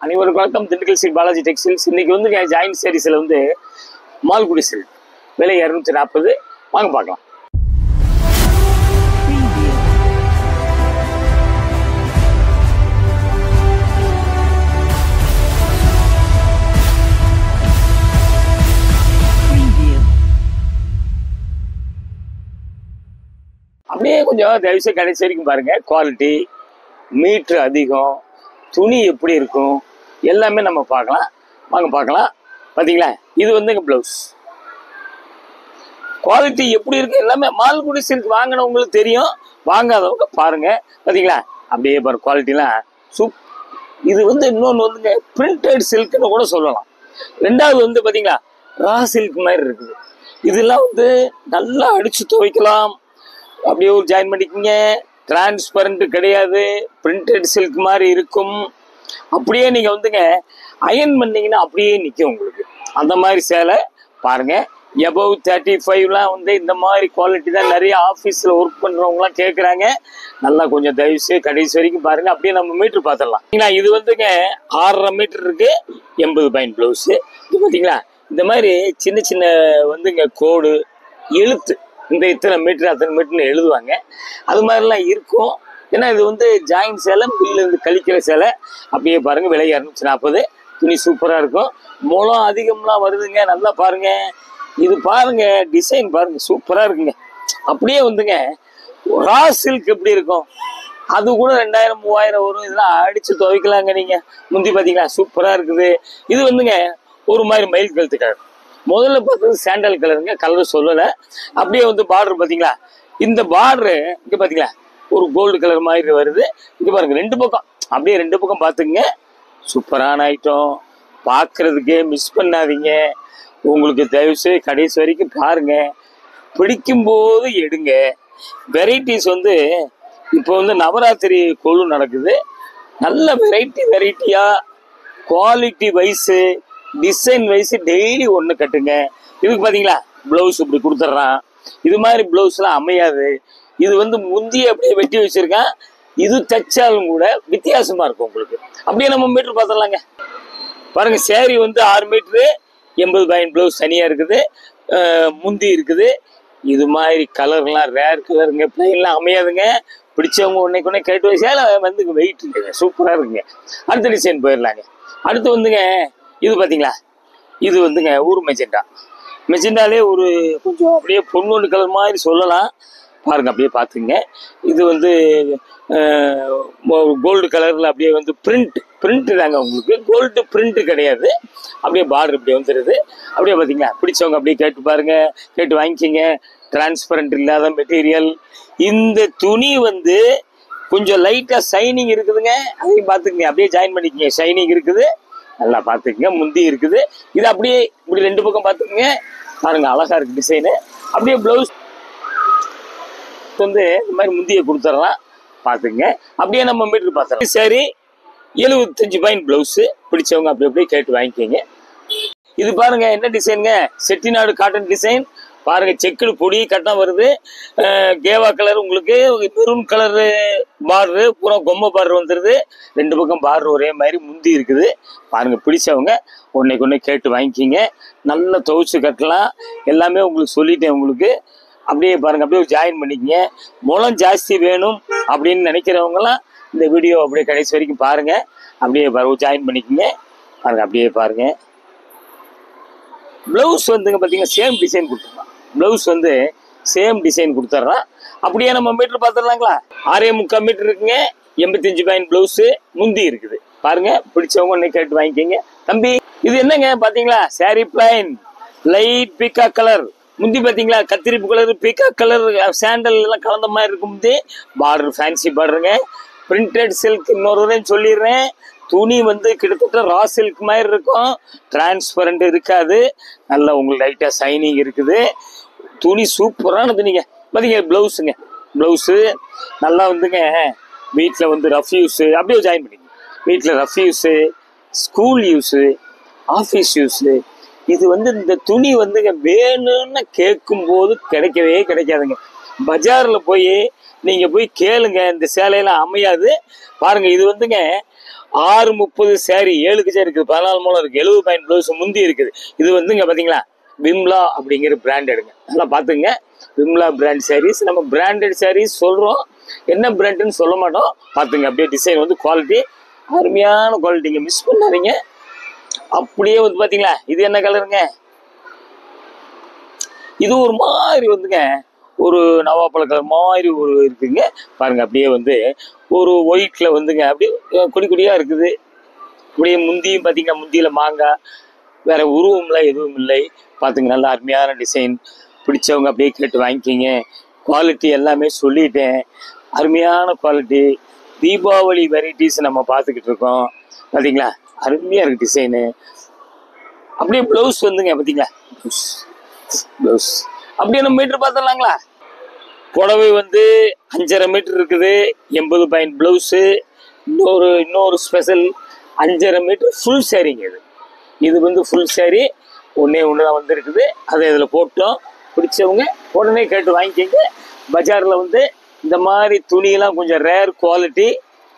அனைவருக்கும் வணக்கம். திண்டுக்கல் ஸ்ரீ பாலாஜி டெக்ஸ்டைல்ஸ். இன்னைக்கு வந்து ஜாயின்ட் சாரீஸ்ல வந்து மால்குடி சில்க் விலை 240. வாங்க பார்க்கலாம். அப்படியே கொஞ்சம் தயவுசெய்து கடைசி வரைக்கும் பாருங்க. குவாலிட்டி, மீட்ரு அதிகம், துணி எப்படி இருக்கும் எல்லாமே நம்ம பார்க்கலாம். வாங்க பார்க்கலாம். பார்த்தீங்களா, இது வந்து ப்ளவுஸ் குவாலிட்டி எப்படி இருக்கு எல்லாமே மால்குடி சில்க் வாங்கினவங்களுக்கு தெரியும், வாங்காதவங்க பாருங்க. பார்த்தீங்களா, அப்படியே பாரு குவாலிட்டிலாம் இது வந்து இன்னொன்று வந்துங்க பிரிண்டட் சில்க்னு கூட சொல்லலாம். ரெண்டாவது வந்து பார்த்தீங்களா ரா சில்க் மாதிரி இருக்குது. இதெல்லாம் வந்து நல்லா அடிச்சு துவைக்கலாம். அப்படியே ஒரு ஜாயின் பண்ணிக்கிங்க. டிரான்ஸ்பரண்ட் கிடையாது, பிரிண்டட் சில்க் மாதிரி இருக்கும். அப்படியே நீங்கள் வந்துங்க அயன் பண்ணிங்கன்னா அப்படியே நிற்கும் உங்களுக்கு. அந்த மாதிரி சேலை பாருங்க. எபவ் 35லாம் வந்து இந்த மாதிரி குவாலிட்டி தான் நிறைய ஆஃபீஸில் ஒர்க் பண்ணுறவங்களாம் கேட்குறாங்க. நல்லா கொஞ்சம் தயவுசெய்து கடைசி வரைக்கும் பாருங்கள். அப்படியே நம்ம மீட்ரு பார்த்துடலாம். இது வந்துங்க 6.5 மீட்டர் இருக்குது. 80 பாயிண்ட் ப்ளவுஸு. இது பார்த்தீங்களா, இந்த மாதிரி சின்ன சின்ன வந்துங்க கோடு எழுத்து, இந்த இத்தனை மீட்டர் அத்தனை மீட்டர்னு எழுதுவாங்க. அது மாதிரிலாம் இருக்கும். ஏன்னா இது வந்து ஜாயின் சேலை, பில்லு இருந்து கழிக்கிற சேலை. அப்படியே பாருங்கள், விலை 240. துணி சூப்பராக இருக்கும். முளம் அதிகம்லாம் வருதுங்க. நல்லா பாருங்க. இது பாருங்க, டிசைன் பாருங்க, சூப்பராக இருக்குங்க. அப்படியே வந்துங்க ரா சில்க் எப்படி இருக்கும் அது கூட 2000 3000 வரும். இதெல்லாம் அடிச்சு துவைக்கலாங்க. நீங்கள் முந்தி பார்த்தீங்களா, சூப்பராக இருக்குது. இது வந்துங்க ஒரு மாதிரி மயில் கழுத்து கலர். முதல்ல பார்த்தது சாண்டல் கலருங்க, கலர் சொல்லலை. அப்படியே வந்து பார்டர் பார்த்தீங்களா, இந்த பார்டரு இங்கே பார்த்தீங்களா ஒரு கோல்டு கலர் மாதிரி வருது. இங்கே பாருங்க, ரெண்டு பக்கம் அப்படியே ரெண்டு பக்கம் பார்த்துங்க. சூப்பரான ஐட்டம், பார்க்குறதுக்கே மிஸ் பண்ணாதீங்க. உங்களுக்கு தயவுசெய்து கடைசி வரைக்கும் பாருங்க, பிடிக்கும்போது எடுங்க. வெரைட்டிஸ் வந்து இப்போ வந்து நவராத்திரி கொழு நடக்குது. நல்ல வெரைட்டியாக quality wise, design wise daily ஒன்று கட்டுங்க. இதுக்கு பார்த்தீங்களா ப்ளவுஸ் இப்படி கொடுத்துட்றான். இது மாதிரி ப்ளவுஸ்லாம் அமையாது. இது வந்து முந்திய அப்படியே வெட்டி வச்சுருக்கேன். இது தைச்சாலும் கூட வித்தியாசமாக இருக்கும் உங்களுக்கு. அப்படியே நம்ம மீட்ரு பார்த்துடலாங்க. பாருங்கள், சேரீ வந்து 6 மீட்ரு 80 பாயிண்ட் ப்ளவுஸ் தனியாக இருக்குது. முந்தி இருக்குது. இது மாதிரி கலர்லாம் ரேர் கலருங்க, பிளைன்லாம் அமையாதுங்க. பிடிச்சவங்க ஒன்றைக்கு கேட்டு சேலை வந்து வெயிட் இருக்குங்க, சூப்பராக இருக்குங்க. அடுத்த டிசைன் போயிடலாங்க. அடுத்து வந்துங்க இது பார்த்தீங்களா, இது வந்துங்க ஊர் மெஜெண்டாலே ஒரு கொஞ்சம் அப்படியே பொன்னொன்று கலர் மாதிரி சொல்லலாம். பாருங்க, அப்படியே பார்த்துங்க. இது வந்து கோல்டு கலரில் அப்படியே வந்து பிரிண்ட் தாங்க உங்களுக்கு. கோல்டு பிரிண்ட் கிடையாது. அப்படியே பார்டர் இப்படி வந்துடுது. அப்படியே பார்த்தீங்களா, பிடிச்சவங்க அப்படியே கேட்டு பாருங்க, கேட்டு வாங்கிக்கிங்க. டிரான்ஸ்பரண்ட் இல்லாத மெட்டீரியல். இந்த துணி வந்து கொஞ்சம் லைட்டாக ஷைனிங் இருக்குதுங்க, அதையும் பார்த்துக்குங்க. அப்படியே ஜாயின் பண்ணிக்கங்க. ஷைனிங் இருக்குது, நல்லா பார்த்துக்குங்க. முந்தி இருக்குது. இது அப்படியே இப்படி ரெண்டு பக்கம் பார்த்துக்குங்க. பாருங்க, அழகா இருக்கு டிசைனு. அப்படியே ப்ளவுஸ் வந்து இந்த மாதிரி முந்தியை கொடுத்துடலாம், பார்த்துங்க. அப்படியே நம்ம மீட்டர் பார்த்துடலாம். சரி, 75 பாயிண்ட் ப்ளவுஸு. பிடிச்சவங்க அப்படி அப்படியே கேட்டு வாங்கிக்கோங்க. இது பாருங்க, என்ன டிசைனுங்க, செட்டிநாடு காட்டன் டிசைன். பாருங்க, செக்குடு பொடி கட்டம் வருது. கேவா கலர், உங்களுக்கு மெரூன் கலரு பார்டரு, பூரா கொம்பை பார்டர் வந்துடுது. ரெண்டு பக்கம் பார்டர் ஒரே மாதிரி முந்தி இருக்குது. பாருங்க, பிடிச்சவங்க ஒன்றைக்கு கேட்டு வாங்கிக்கிங்க. நல்லா துவைச்சு கட்டலாம். எல்லாமே உங்களுக்கு சொல்லிட்டேன் உங்களுக்கு. அப்படியே பாருங்க, அப்படியே ஜாயின் பண்ணிக்கங்க. முளம் ஜாஸ்தி வேணும் அப்படின்னு நினைக்கிறவங்கலாம் இந்த வீடியோ அப்படியே கடைசி வரைக்கும் பாருங்க. அப்படியே ஜாயின் பண்ணிக்கங்க. பாருங்க, அப்படியே பாருங்க. ப்ளவுஸ் வந்துங்க பார்த்தீங்கன்னா சேம் டிசைன் கொடுத்துடலாம். ப்ளவுஸ் வந்து சேம் டிசைன் கொடுத்துட்றான். அப்படியே நம்ம மீட்டர் பார்த்துடலாங்களா. 6.75 மீட்டர் இருக்குங்க. 85 பாயிண்ட் ப்ளவுஸு. முந்தி இருக்குது. பாருங்க, பிடிச்சவங்க ஒன்று கேட்டு வாங்கிக்கோங்க. தம்பி, இது என்னங்க பார்த்தீங்களா, சாரி பிளைன் லைட் பீக்கா கலர். முந்தி பார்த்தீங்களா கத்திரிப்பு கலர், பீக்கா கலர், சாண்டல் எல்லாம் கலந்த மாதிரி இருக்கும். முந்தி பார்டர் ஃபேன்சி பார்டருங்க. Printed silk. இன்னொரு சொல்லிடுறேன், துணி வந்து கிட்டத்தட்ட ரா சில்க் மாதிரி இருக்கும். டிரான்ஸ்பரண்ட் இருக்காது. நல்லா உங்களுக்கு லைட்டாக ஷைனிங் இருக்குது. துணி சூப்பரான துணிங்க. பார்த்தீங்க ப்ளவுஸுங்க. ப்ளவுஸு நல்லா வந்துங்க வீட்டில் வந்து ரஃப் யூஸு. அப்படியே ஜாயின் பண்ணிங்க. வீட்டில் rough use, school use, office use. இது வந்து இந்த துணி வந்துங்க வேணும்னு கேட்கும்போது கிடைக்கவே கிடைக்காதுங்க. பஜாரில் போய் நீங்கள் போய் கேளுங்க, இந்த சேலையெல்லாம் அமையாது. பாருங்கள், இது வந்துங்க 6:30 சாரி 7 சேர் இருக்குது, 14 மூலம் இருக்கு, 70 பாயிண்ட் ப்ளவுஸ் முந்தி இருக்குது. இது வந்துங்க பாத்தீங்களா விம்லா அப்படிங்கிற பிராண்ட் எடுங்க, நல்லா பாத்துங்க. விம்லா பிராண்ட் சாரீஸ், நம்ம பிராண்டட் சாரீஸ் சொல்றோம், என்ன பிராண்டுன்னு சொல்ல மாட்டோம். பாத்துங்க அப்படியே டிசைன் வந்து குவாலிட்டி அருமையான குவாலிட்டிங்க, மிஸ் பண்ணாதீங்க. அப்படியே வந்து பாத்தீங்களா இது என்ன கலருங்க, இது ஒரு மாதிரி வந்துங்க ஒரு நவாப்பழ கலர் மாதிரி ஒரு இருக்குங்க பாருங்க. அப்படியே வந்து ஒரு ஒயிட்ல வந்துங்க அப்படியே கொடி கொடியா இருக்குது. அப்படியே முந்தியும் பாத்தீங்கன்னா முந்தியில மாங்காய், வேற உருவம்ல எதுவும் இல்லை. பாத்துங்க நல்லா அருமையான டிசைன், பிடிச்சவங்க அப்படியே கேட்டு வாங்கிக்கிங்க. குவாலிட்டி எல்லாமே சொல்லிட்டேன், அருமையான குவாலிட்டி. தீபாவளி வெரைட்டிஸ் நம்ம பார்த்துக்கிட்டு இருக்கோம் பார்த்தீங்களா, அருமையாக இருக்குது டிசைனு. அப்படியே ப்ளவுஸ் வந்துங்க பார்த்தீங்களா, ப்ளவுஸ் அப்படியே நம்ம மீட்டர் பார்த்துடலாங்களா. புடவை வந்து 5.5 மீட்டர் இருக்குது, 80 பாயிண்ட் ப்ளவுஸு. இன்னொரு ஸ்பெஷல் 5.5 மீட்டர் ஃபுல் சாரிங்க. இது வந்து ஃபுல் சாரி, ஒன்று தான் வந்துருக்குது. அதை இதில் போட்டோம், பிடிச்சவங்க உடனே கேட்டு வாங்கிக்கோங்க. பஜாரில் வந்து இந்த மாதிரி துணியெல்லாம் கொஞ்சம் ரேர் குவாலிட்டி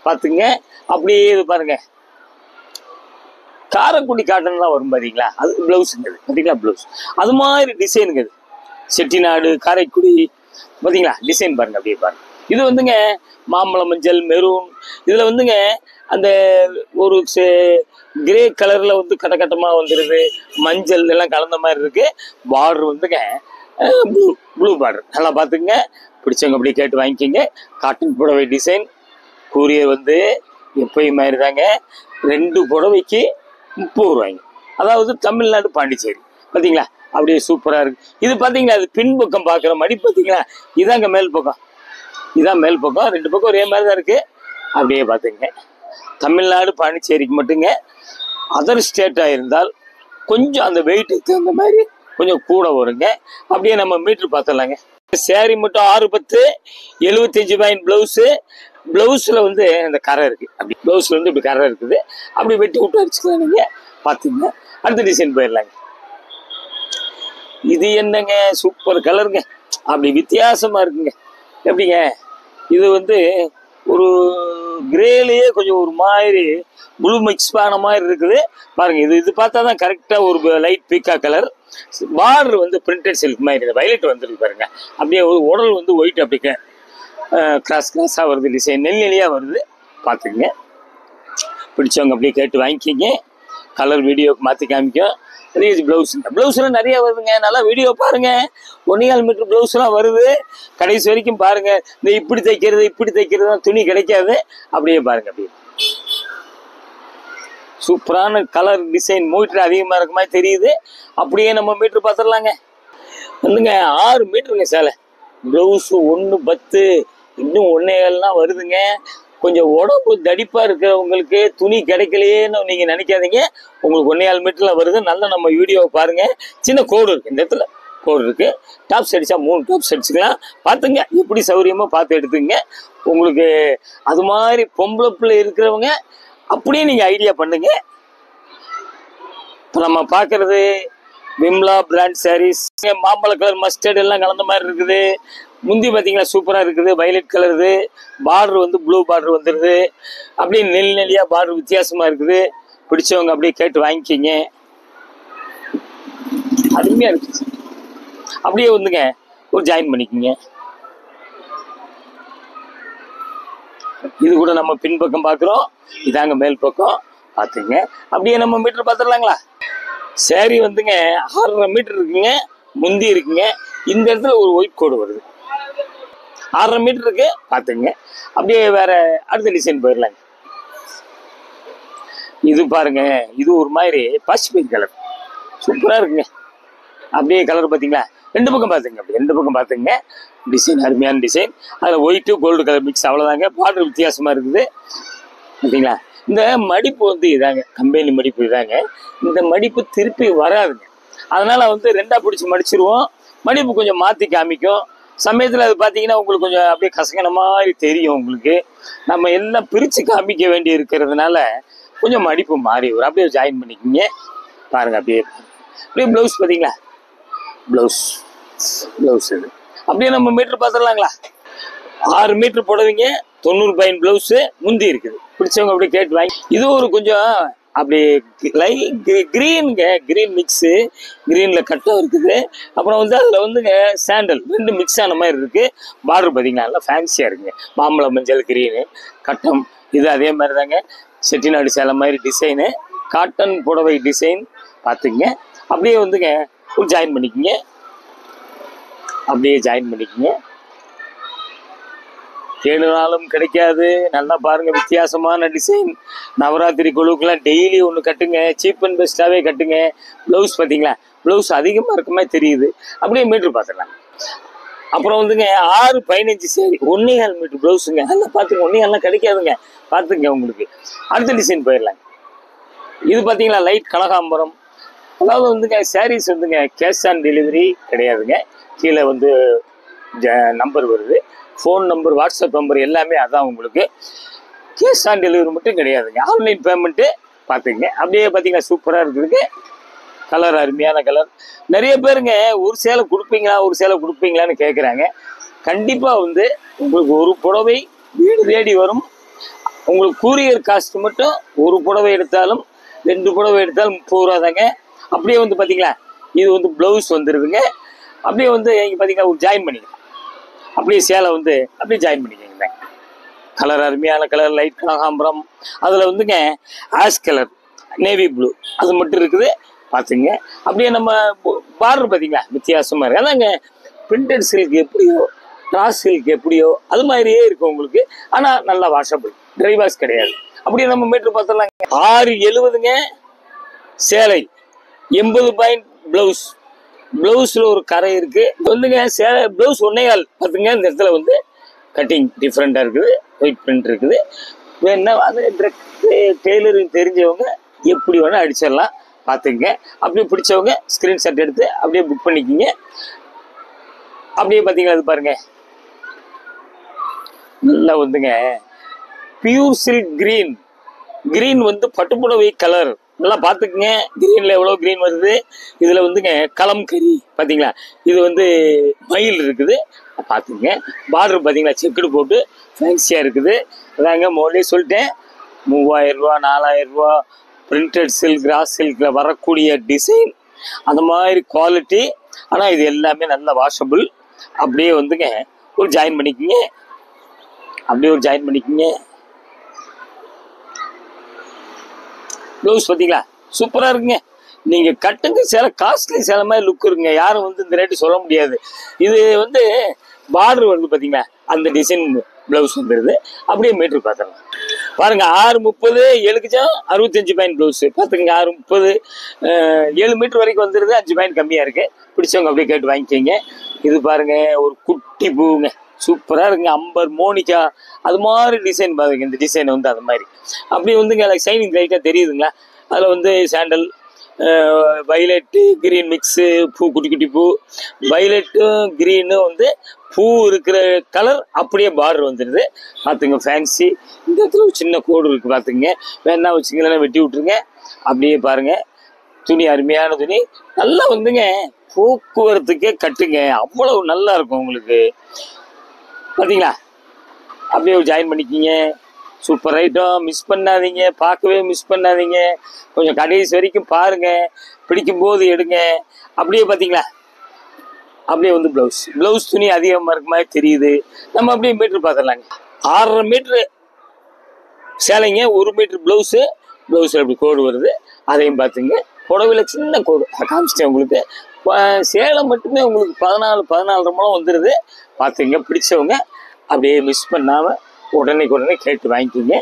பார்த்துங்க. அப்படியே இது பாருங்க, காரைக்குடி காட்டன் தான் வரும் பார்த்தீங்களா, அது ப்ளவுஸுங்க பார்த்தீங்களா, ப்ளவுஸ் அது மாதிரி டிசைனுங்க. இது செட்டிநாடு காரைக்குடி பார்த்தீங்களா, டிசைன் பாருங்க அப்படியே பாருங்க. இது வந்துங்க மாம்பழ மஞ்சள் மெரூன், இதில் வந்துங்க அந்த ஒரு கிரே கலரில் வந்து கட்டமாக வந்துடுது, மஞ்சள் எல்லாம் கலந்த மாதிரி இருக்கு. பார்டர் வந்துங்க ப்ளூ பார்டர், நல்லா பார்த்துங்க. பிடிச்சவங்க அப்படியே கேட்டு வாங்கிக்கோங்க. காட்டன் புடவை டிசைன், கூரியர் வந்து எப்பயும் மாதிரி தாங்க. 2 புடவைக்கு 30 ரூபாய்ங்க, அதாவது தமிழ்நாடு பாண்டிச்சேரி பார்த்தீங்களா. அப்படியே சூப்பராக இருக்கு. இது பார்த்தீங்களா, அது பின்பக்கம் பார்க்குற மாதிரி பார்த்தீங்களா, இதாங்க மேல் பக்கம், இதான் மேல் பக்கம். 2 பக்கம் ஒரே மாதிரி தான் இருக்கு. அப்படியே பார்த்துங்க, தமிழ்நாடு பாண்டிச்சேரிக்கு மட்டுங்க. அதர் ஸ்டேட்டாக இருந்தால் கொஞ்சம் அந்த வெயிட்டுக்கு தகுந்த மாதிரி கொஞ்சம் கூட வருங்க. அப்படியே நம்ம மீட்டர் பார்த்துடலாங்க. சேரீ மட்டும் 610, 75 பாயிண்ட் ப்ளவுஸு. ப்ளவுஸில் வந்து இந்த கரை இருக்குது, அப்படி ப்ளவுஸில் வந்து இப்படி கரை இருக்குது. அப்படி வெட்டி விட்டு அடிச்சுக்கலாம் நீங்கள் பார்த்துங்க. அடுத்த டிசைன் போயிடலாங்க. இது என்னங்க சூப்பர் கலருங்க, அப்படி வித்தியாசமாக இருக்குங்க. எப்படிங்க, இது வந்து ஒரு கிரேலேயே கொஞ்சம் ஒரு மாதிரி ப்ளூ மிக்ஸ் பண்ண மாதிரி இருக்குது பாருங்க. இது பார்த்தா தான் கரெக்டாக ஒரு லைட் பீக்கா கலர். பார்டர் வந்து பிரிண்டட் சில்க் மாதிரி வயலட் வந்துருக்கு பாருங்க. அப்படியே ஒரு உடல் வந்து ஒயிட், அப்படிங்க கிராஸாக வருது, டிசைன் நெல்லியாக வருது பார்த்துக்குங்க. பிடிச்சவங்க அப்படியே கேட்டு வாங்கிக்கிங்க. கலர் வீடியோக்கு மாற்றி காமிக்கும். அதே ப்ளவுஸ்லாம் நிறைய வருதுங்க, நல்லா வீடியோ பாருங்க. 1.25 மீட்டர் ப்ளவுஸ்லாம் வருது, கடைசி வரைக்கும் பாருங்க. இந்த இப்படி தைக்கிறது தான் துணி கிடைக்காது. அப்படியே பாருங்க, அப்படியே சூப்பரான கலர் டிசைன். மீட்டர் அதிகமாக இருக்க மாதிரி தெரியுது. அப்படியே நம்ம மீட்டர் பார்த்துடலாங்க. வந்துங்க 6 மீட்டருங்க சேலை. ப்ளவுஸு 1.10, இன்னும் 1.7 வருதுங்க. கொஞ்சம் உடம்பு தடிப்பாக இருக்கிறவங்களுக்கு துணி கிடைக்கலையேன்னு நீங்கள் நினைக்காதீங்க. உங்களுக்கு 1.25 மீட்டரில் வருது. நல்லா நம்ம வீடியோவை பாருங்கள். சின்ன கோடு இருக்குது, இந்த இடத்துல கோடு இருக்குது. டாப்ஸ் அடித்தா 3 டாப்ஸ் அடிச்சுக்கலாம். பார்த்துங்க, எப்படி சௌகரியமாக பார்த்து எடுத்துங்க. உங்களுக்கு அது மாதிரி பொம்பளை பிள்ளை இருக்கிறவங்க அப்படியே நீங்கள் ஐடியா பண்ணுங்க. இப்போ நம்ம பார்க்குறது விம்லா பிராண்ட் சாரீஸ். மாம்பழ கலர் மஸ்டர்ட் எல்லாம் கலந்த மாதிரி இருக்குது. முந்தி பார்த்தீங்களா சூப்பராக இருக்குது, வயலட் கலருது. பார்டர் வந்து ப்ளூ பார்டர் வந்துடுது. அப்படியே நெல்லியாக பார்டர் வித்தியாசமாக இருக்குது. பிடிச்சவங்க அப்படியே கேட்டு வாங்கிக்கிங்க, அருமையாக இருக்குது. அப்படியே வந்துங்க ஒரு ஜாயின் பண்ணிக்கிங்க. இது கூட நம்ம பின்பக்கம் பார்க்குறோம், இதாங்க மேல் பக்கம் பார்த்துங்க. அப்படியே நம்ம மீட்டர் பார்த்துடலாங்களா. சேரீ வந்துங்க 6.5 மீட்டர் இருக்குங்க, முந்தி இருக்குங்க. இந்த இடத்துல ஒரு ஒயிட் கோடு வருது, 6.5 மீட்டர் இருக்கு பார்த்துங்க. அப்படியே வேற அடுத்த டிசைன் போயிடலாங்க. இது பாருங்க, இது ஒரு மாதிரி பசிபிக் கலர் சூப்பராக இருக்குங்க. அப்படியே கலர் பார்த்தீங்களா, 2 பக்கம் பார்த்துங்க. அப்படி 2 பக்கம் பார்த்துங்க. டிசைன் அருமையான டிசைன், அதில் ஒயிட்டு கோல்டு கலர் மிக்ஸ், அவ்வளோதாங்க. பார்டர் வித்தியாசமாக இருக்குது பார்த்தீங்களா. இந்த மடிப்பு வந்து இதாங்க, கம்பெனி மடிப்பு இதாங்க. இந்த மடிப்பு திருப்பி வராதுங்க. அதனால வந்து 2ஆ பிடிச்சி மடிச்சிருவோம். மடிப்பு கொஞ்சம் மாற்றி காமிக்கும் சமயத்தில். அது பார்த்தீங்கன்னா உங்களுக்கு கொஞ்சம் அப்படியே கசங்கின மாதிரி தெரியும் உங்களுக்கு. நம்ம எல்லாம் பிரித்து காமிக்க வேண்டி இருக்கிறதுனால கொஞ்சம் மடிப்பு மாறி வரும். அப்படியே ஜாயின் பண்ணிக்கிங்க பாருங்க. அப்படியே ப்ளவுஸ் பார்த்தீங்களா, ப்ளவுஸ் இது அப்படியே நம்ம மீட்டர் பார்த்துடலாங்களா. 6 மீட்டர் புடவைங்க, 90 பாயிண்ட் ப்ளவுஸு முந்தி இருக்குது பிடிச்சவங்க அப்படியே கேட்டு வாங்கி. இது ஒரு கொஞ்சம் அப்படி கிரீனுங்க, கிரீன் மிக்ஸு, கிரீனில் கட்டம் இருக்குது. அப்புறம் வந்து அதில் வந்துங்க சாண்டல் ரெண்டு மிக்ஸ் ஆன மாதிரி இருக்குது. பார்டர் பார்த்தீங்கன்னா நல்லா ஃபேன்சியாக இருக்குங்க. மாம்பழம் மஞ்சள் கிரீனு கட்டம். இது அதே மாதிரி தாங்க செட்டிநாடு சேலை மாதிரி டிசைனு, காட்டன் புடவை டிசைன் பார்த்துங்க. அப்படியே வந்துங்க ஜாயின் பண்ணிக்கோங்க, அப்படியே ஜாயின் பண்ணிக்கோங்க. தேடுனாலும் கிடைக்காது. நல்லா பாருங்க, வித்தியாசமான டிசைன். நவராத்திரி குழுக்கெல்லாம் டெய்லி ஒன்று கட்டுங்க, சீப் அண்ட் பெஸ்ட்டாகவே கட்டுங்க. ப்ளவுஸ் பார்த்தீங்களா, ப்ளவுஸ் அதிகமாக இருக்க மாதிரி தெரியுது. அப்படியே மீட்ரு பார்த்துடலாம். அப்புறம் வந்துங்க 6-15 சேரி 1.25 மீட்டர் ப்ளவுஸுங்க. நல்லா பார்த்துங்க, 1.25 கிடைக்காதுங்க, பார்த்துங்க. உங்களுக்கு அடுத்த டிசைன் போயிடலாங்க. இது பார்த்தீங்களா லைட் கனகாம்பரம். அதாவது வந்துங்க சாரீஸ் வந்துங்க கேஷ் ஆன் டெலிவரி கிடையாதுங்க. கீழே வந்து நம்பர் வருது, ஃபோன் நம்பர், வாட்ஸ்அப் நம்பர் எல்லாமே அதான். உங்களுக்கு கேஷ் ஆன் டெலிவரி மட்டும் கிடையாதுங்க, ஆன்லைன் பேமெண்ட்டு பார்த்துங்க. அப்படியே பார்த்தீங்கன்னா சூப்பராக இருக்குதுங்க. கலர் அருமையான கலர். நிறைய பேருங்க ஒரு சேலை கொடுப்பீங்களான்னு கேட்குறாங்க. கண்டிப்பாக வந்து உங்களுக்கு ஒரு புடவை வீடு தேடி வரும். உங்களுக்கு கூரியர் காஸ்ட் மட்டும் ஒரு புடவை எடுத்தாலும் 2 புடவை எடுத்தாலும் 30 ரூபா தாங்க. அப்படியே வந்து பார்த்தீங்களா இது வந்து ப்ளவுஸ் வந்துடுதுங்க. அப்படியே வந்து இங்கே பார்த்தீங்கன்னா ஒரு ஜாயின் பண்ணிக்கலாம். அப்படியே சேலை வந்து அப்படியே ஜாயின் பண்ணிக்கோங்க. கலர் அருமையான கலர், லைட் கனகாம்பரம். அதில் வந்துங்க ஆஷ் கலர், நேவி ப்ளூ அது மட்டும் இருக்குது பார்த்துங்க. அப்படியே நம்ம பார்டர் பார்த்தீங்களா வித்தியாசமாக இருக்குது. அதாங்க பிரிண்டட் சில்க் எப்படியோ, கிராஸ் சில்க் எப்படியோ அது மாதிரியே இருக்கும் உங்களுக்கு. ஆனால் நல்லா வாஷபிள், ட்ரை வாஷ் கிடையாது. அப்படியே நம்ம மீட்ரு பார்த்துடலாங்க. 6.70ங்க சேலை, 80 பாயிண்ட் ப்ளவுஸ். ப்ளவுஸில் ஒரு கரை இருக்குது வந்துங்க. சேலை ப்ளவுஸ் 1.25 பார்த்துங்க. இந்த இடத்துல வந்து கட்டிங் டிஃப்ரெண்ட்டாக இருக்குது, ஒயிட் பிரிண்ட் இருக்குது. வேணா அது டெய்லரிங் தெரிஞ்சவங்க எப்படி வேணால் அடிச்சிடலாம் பார்த்துங்க. அப்படியே பிடிச்சவங்க ஸ்க்ரீன்ஷாட் எடுத்து அப்படியே புக் பண்ணிக்கிங்க. அப்படியே பார்த்தீங்கன்னா அது பாருங்க, நல்லா வந்துங்க பியூர் சில்க் கிரீன். கிரீன் வந்து பட்டுப்புடவை கலர். நல்லா பார்த்துக்குங்க, கிரீனில் எவ்வளோ கிரீன் வருது. இதில் வந்துங்க கலம்கரி பார்த்தீங்களா, இது வந்து மயில் இருக்குது பார்த்துங்க. பார்டர் பார்த்தீங்களா செக்குடு போட்டு ஃபேன்சியாக இருக்குது. அதாங்க முதலே சொல்லிட்டேன், 3000 ரூபா 4000 ரூபா பிரிண்டட் சில்க், கிராஸ் சில்கில் வரக்கூடிய டிசைன் அந்த மாதிரி குவாலிட்டி. ஆனால் இது எல்லாமே நல்ல வாஷபிள். அப்படியே வந்துங்க ஒரு ஜாயின் பண்ணிக்கிங்க, அப்படியே ஒரு ஜாயின் பண்ணிக்கிங்க. ப்ளவுஸ் பார்த்தீங்களா சூப்பராக இருக்குங்க. நீங்கள் கட்டுங்க சேலை, காஸ்ட்லி சேலை மாதிரி லுக் இருக்குங்க. யாரும் வந்து இந்த ரேட்டு சொல்ல முடியாது. இது வந்து பார்டர் வந்து பார்த்தீங்களா அந்த டிசைன் ப்ளவுஸ் வந்துடுது. அப்படியே மீட்ரு பார்த்துடலாம் பாருங்க. 6.30 எழுக்குச்சம் 65 பாயிண்ட் ப்ளவுஸு பார்த்துங்க. 6.30 7 மீட்டர் வரைக்கும் வந்துடுது. 5 பாயிண்ட் கம்மியாக இருக்குது. பிடிச்சவங்க அப்படியே கேட்டு வாங்கிக்கோங்க. இது பாருங்க ஒரு குட்டி பூங்க, சூப்பராக இருக்குங்க. அம்பர், மோனிகா அது மாதிரி டிசைன் பாருங்க. இந்த டிசைன் வந்து அது மாதிரி அப்படி வந்துங்க ஷைனிங் லைட்டாக தெரியுதுங்களா. அதில் வந்து சாண்டல், வைலட்டு, கிரீன் மிக்ஸு, பூ, குட்டி குட்டி பூ, வைலட்டும் கிரீனும் வந்து பூ இருக்கிற கலர். அப்படியே பார்டர் வந்துடுது பார்த்துங்க, ஃபேன்சி. இந்த இடத்துல ஒரு சின்ன கோடு இருக்குது பார்த்துங்க. வேணா வச்சுங்களா வெட்டி விட்ருங்க. அப்படியே பாருங்கள், துணி அருமையான துணி. நல்லா வந்துங்க போக்குவரத்துக்கே கட்டுங்க, அவ்வளவு நல்லா இருக்கும் உங்களுக்கு பார்த்தீங்களா. அப்படியே ஜாயின் பண்ணிக்கிங்க. சூப்பர் ஐட்டம், மிஸ் பண்ணாதீங்க, பார்க்கவே மிஸ் பண்ணாதீங்க. கொஞ்சம் கடைசி வரைக்கும் பாருங்கள், பிடிக்கும் போது எடுங்க. அப்படியே பார்த்தீங்களா, அப்படியே வந்து ப்ளவுஸ் துணி அதிகமாக இருக்க மாதிரி தெரியுது. நம்ம அப்படியே மீட்ரு பார்த்துடலாங்க. 6.5 மீட்ரு சேலைங்க, 1 மீட்ரு ப்ளவுஸில் அப்படி கோடு வருது. அதையும் பார்த்துங்க. புடவையில் சின்ன கோடு காமிச்சிட்டேன் உங்களுக்கு. சேலை மட்டுமே உங்களுக்கு 14-14.5 முழம் வந்துடுது பார்த்துங்க. பிடிச்சவங்க அப்படியே மிஸ் பண்ணாமல் உடனே கேட்டு வாங்கிக்கோங்க.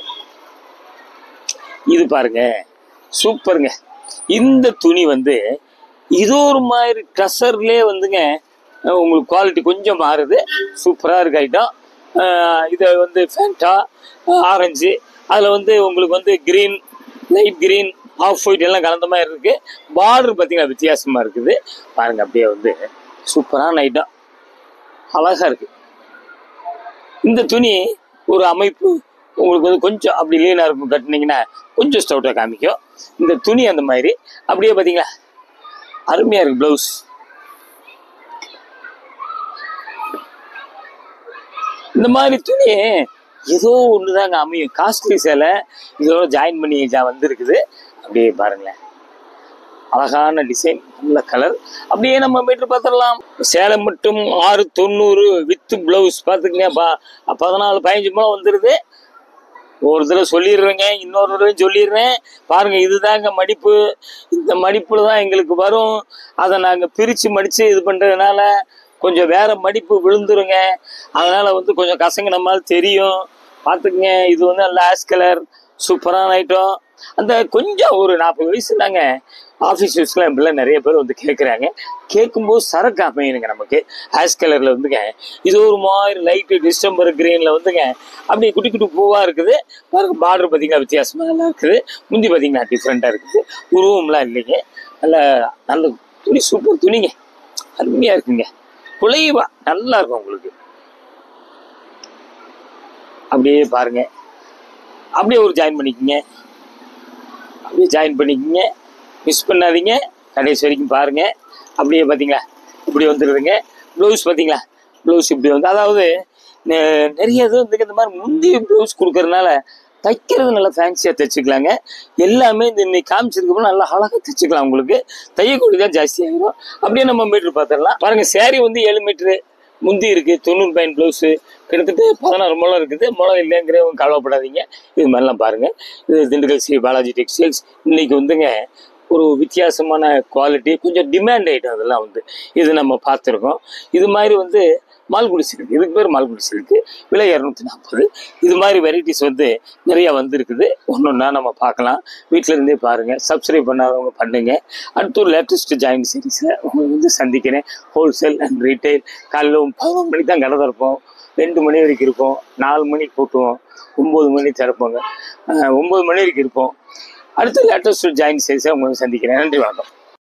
இது பாருங்க சூப்பருங்க. இந்த துணி வந்து இது ஒரு மாதிரி டசர்லேயே வந்துங்க உங்களுக்கு குவாலிட்டி கொஞ்சம் மாறுது. சூப்பராக இருக்கு ஐட்டம். இதை வந்து ஃபேண்டா ஆரஞ்சு, அதில் வந்து உங்களுக்கு வந்து green, light green, off white எல்லாம் கலந்த மாதிரி இருக்குது. பார்டர் பார்த்தீங்கன்னா வித்தியாசமாக இருக்குது பாருங்கள். அப்படியே வந்து சூப்பரான ஐட்டம், அழகாக இருக்குது. இந்த துணி ஒரு அமைப்பு உங்களுக்கு வந்து கொஞ்சம் அப்படி லீனாக இருக்கும், கட்டினீங்கன்னா கொஞ்சம் ஸ்டவுட்டாக காமிக்கும். இந்த துணி அந்த மாதிரி அப்படியே பார்த்தீங்களா அருமையாக இருக்குது. ப்ளவுஸ் இந்த மாதிரி துணி ஏதோ ஒன்று தாங்க அமையும். காஸ்ட்லி சேலை இதோட ஜாயின் பண்ணி வந்துருக்குது. அப்படியே பாருங்களேன், அழகான டிசைன், நல்ல கலர். அப்படியே நம்ம மீட்டர் பார்த்துடலாம். சேலை மட்டும் 690 வித் பிளவுஸ் பார்த்துக்குங்க. 14-15 மூலம் வந்துடுது. ஒரு தடவை சொல்லிடுறேங்க, இன்னொரு தடவையும் சொல்லிடுறேன் பாருங்க. இதுதாங்க மடிப்பு. இந்த மடிப்புல தான் எங்களுக்கு வரும். அதை நாங்கள் பிரித்து மடித்து இது பண்ணுறதுனால கொஞ்சம் வேற மடிப்பு விழுந்துருங்க. அதனால கொஞ்சம் கசங்கின மாதிரி தெரியும். பார்த்துக்குங்க. இது நல்ல ஆஷ் கலர், சூப்பரான ஐட்டம். அந்த கொஞ்சம் ஒரு 40 வயசு தாங்க ஆஃபீஸ் யூஸ்லாம் இப்படிலாம் நிறைய பேர் கேட்குறாங்க. கேட்கும்போது சரக்கு அமையணுங்க நமக்கு. ஆஷ் கலரில் இது ஒரு மாதிரி லைட்டு டிஸ்டம்பர் கிரீனில் அப்படியே குட்டி குட்டி பூவாக இருக்குது. பாருங்க, பார்டர் பார்த்தீங்கன்னா வித்தியாசமாக நல்லா இருக்குது. முந்தி பார்த்தீங்கன்னா டிஃப்ரெண்ட்டாக இருக்குது. உருவம்லாம் இல்லைங்க. நல்ல நல்ல துணி, சூப்பர் துணிங்க, அருமையாக இருக்குங்க. குலைவா நல்லா இருக்கும் உங்களுக்கு. அப்படியே பாருங்க, அப்படியே ஒரு ஜாயின் பண்ணிக்கோங்க. அப்படியே ஜாயின் பண்ணிக்கோங்க, மிஸ் பண்ணாதீங்க, கடைசி வரைக்கும் பாருங்க. அப்படியே பார்த்தீங்களா இப்படி வந்துடுதுங்க. ப்ளவுஸ் பார்த்தீங்களா, ப்ளவுஸ் இப்படி அதாவது நிறைய இது இந்த மாதிரி முந்தைய ப்ளவுஸ் கொடுக்கறதுனால தைக்கிறது நல்லா ஃபேன்சியாக தைச்சிக்கலாங்க. எல்லாமே இன்னைக்கு காமிச்சிருக்கப்போ நல்லா அழகாக தைச்சிக்கலாம். உங்களுக்கு தையக்கூடி தான் ஜாஸ்தி ஆகிடும். அப்படியே நம்ம மீட்ரு பார்த்துடலாம். பாருங்க, சேரீ 7 மீட்ரு முந்தி இருக்குது. 90 பாயிண்ட் ப்ளவுஸு கிட்டத்தட்ட 16 முழம் இருக்குது. முழம் இல்லைங்கிறவங்க கவலைப்படாதீங்க. இது மாதிரிலாம் பாருங்கள். இது திண்டுக்கல் ஸ்ரீ பாலாஜி டெக்ஸ்டைல்ஸ். இன்னைக்கு ஒரு வித்தியாசமான குவாலிட்டி, கொஞ்சம் டிமாண்ட் ஐட்டம். அதெல்லாம் இது நம்ம பார்த்துருக்கோம். இது மாதிரி மால்குடி சில்க், இதுக்கு பேர் மால்குடி சில்க்கு. விலை 240. இது மாதிரி வெரைட்டிஸ் நிறையா வந்துருக்குது. ஒன்றா நம்ம பார்க்கலாம். வீட்டில் இருந்தே பாருங்கள். சப்ஸ்கிரைப் பண்ணாதவங்க பண்ணுங்க. அடுத்து ஒரு லேட்டஸ்ட் ஜாயின் சீரீஸில் உங்களை சந்திக்கிறேன். Wholesale and retail. காலையில் 11 மணிக்கு தான் கடை திறப்போம். 2 மணி வரைக்கும் இருப்போம். 4 மணிக்கு கூட்டுவோம். 9 மணி திறப்போங்க. 9 மணி வரைக்கும் இருப்போம். அடுத்த லேட்டஸ்ட் ஜாயின் சீரீஸை உங்களை சந்திக்கிறேன். நன்றி, வணக்கம்.